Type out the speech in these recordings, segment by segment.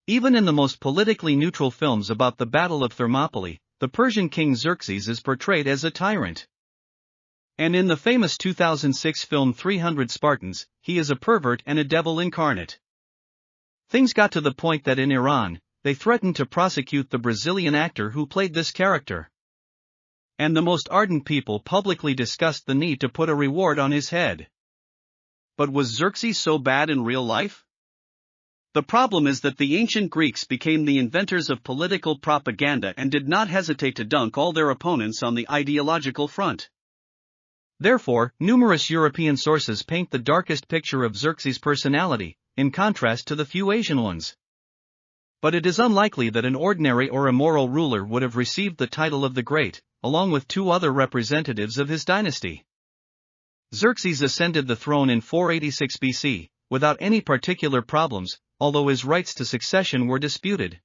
Even in the most politically neutral films about the Battle of Thermopylae, the Persian king Xerxes is portrayed as a tyrant. And in the famous 2006 film 300 Spartans, he is a pervert and a devil incarnate. Things got to the point that in Iran, they threatened to prosecute the Brazilian actor who played this character. And the most ardent people publicly discussed the need to put a reward on his head. But was Xerxes so bad in real life? The problem is that the ancient Greeks became the inventors of political propaganda and did not hesitate to dunk all their opponents on the ideological front. Therefore, numerous European sources paint the darkest picture of Xerxes' personality, in contrast to the few Asian ones. But it is unlikely that an ordinary or immoral ruler would have received the title of the Great, along with two other representatives of his dynasty. Xerxes ascended the throne in 486 BC, without any particular problems, although his rights to succession were disputed.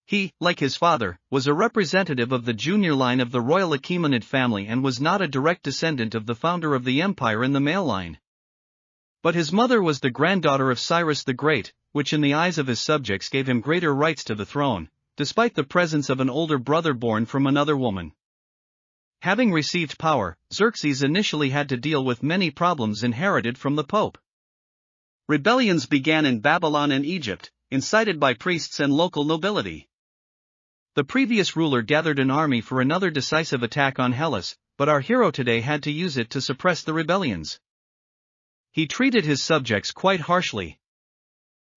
He, like his father, was a representative of the junior line of the royal Achaemenid family and was not a direct descendant of the founder of the empire in the male line. But his mother was the granddaughter of Cyrus the Great, which in the eyes of his subjects gave him greater rights to the throne, despite the presence of an older brother born from another woman. Having received power, Xerxes initially had to deal with many problems inherited from the Pope. Rebellions began in Babylon and Egypt, incited by priests and local nobility. The previous ruler gathered an army for another decisive attack on Hellas, but our hero today had to use it to suppress the rebellions. He treated his subjects quite harshly.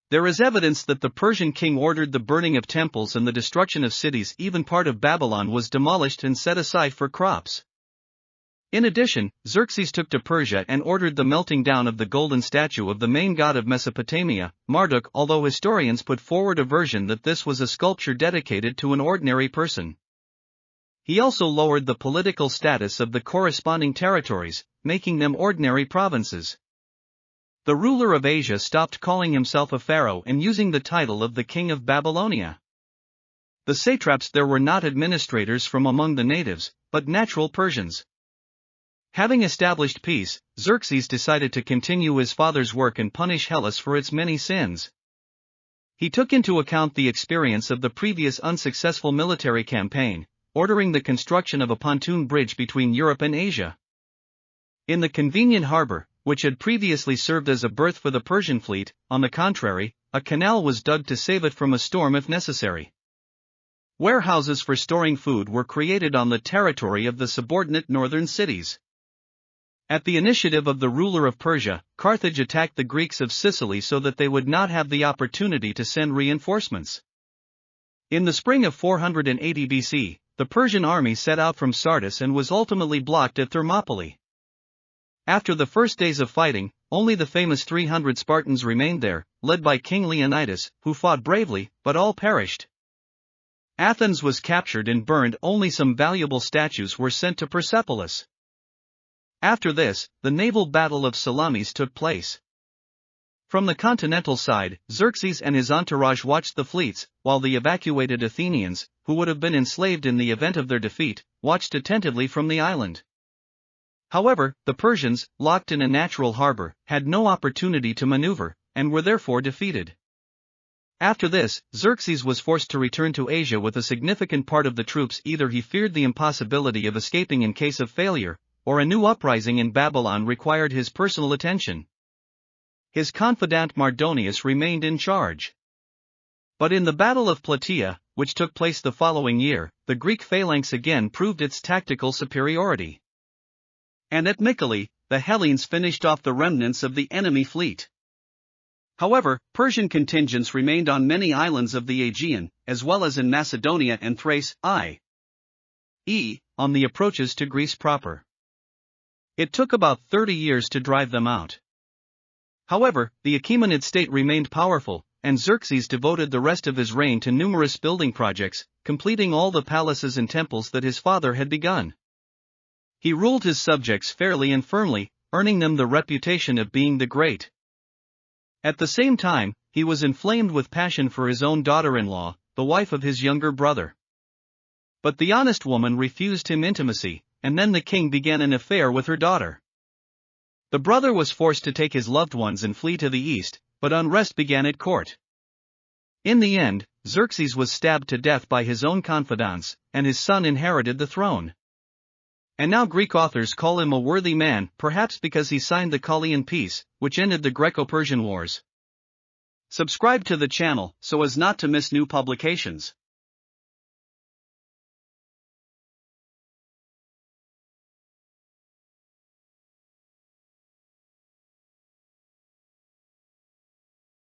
There is evidence that the Persian king ordered the burning of temples and the destruction of cities. Even part of Babylon was demolished and set aside for crops. In addition, Xerxes took to Persia and ordered the melting down of the golden statue of the main god of Mesopotamia, Marduk, although historians put forward a version that this was a sculpture dedicated to an ordinary person. He also lowered the political status of the corresponding territories, making them ordinary provinces. The ruler of Asia stopped calling himself a pharaoh and using the title of the king of Babylonia. The satraps there were not administrators from among the natives, but natural Persians. Having established peace, Xerxes decided to continue his father's work and punish Hellas for its many sins. He took into account the experience of the previous unsuccessful military campaign, ordering the construction of a pontoon bridge between Europe and Asia. In the convenient harbor, which had previously served as a berth for the Persian fleet, on the contrary, a canal was dug to save it from a storm if necessary. Warehouses for storing food were created on the territory of the subordinate northern cities. At the initiative of the ruler of Persia, Carthage attacked the Greeks of Sicily so that they would not have the opportunity to send reinforcements. In the spring of 480 BC, the Persian army set out from Sardis and was ultimately blocked at Thermopylae. After the first days of fighting, only the famous 300 Spartans remained there, led by King Leonidas, who fought bravely, but all perished. Athens was captured and burned. Only some valuable statues were sent to Persepolis. After this, the naval battle of Salamis took place. From the continental side, Xerxes and his entourage watched the fleets, while the evacuated Athenians, who would have been enslaved in the event of their defeat, watched attentively from the island. However, the Persians, locked in a natural harbor, had no opportunity to maneuver, and were therefore defeated. After this, Xerxes was forced to return to Asia with a significant part of the troops. Either he feared the impossibility of escaping in case of failure, or a new uprising in Babylon required his personal attention. His confidant Mardonius remained in charge. But in the Battle of Plataea, which took place the following year, the Greek phalanx again proved its tactical superiority. And at Mycale, the Hellenes finished off the remnants of the enemy fleet. However, Persian contingents remained on many islands of the Aegean, as well as in Macedonia and Thrace, i.e., on the approaches to Greece proper. It took about 30 years to drive them out. However, the Achaemenid state remained powerful, and Xerxes devoted the rest of his reign to numerous building projects, completing all the palaces and temples that his father had begun. He ruled his subjects fairly and firmly, earning them the reputation of being the Great. At the same time, he was inflamed with passion for his own daughter-in-law, the wife of his younger brother. But the honest woman refused him intimacy, and then the king began an affair with her daughter. The brother was forced to take his loved ones and flee to the east, but unrest began at court. In the end, Xerxes was stabbed to death by his own confidants, and his son inherited the throne. And now Greek authors call him a worthy man, perhaps because he signed the Chilean peace, which ended the Greco-Persian Wars. Subscribe to the channel so as not to miss new publications.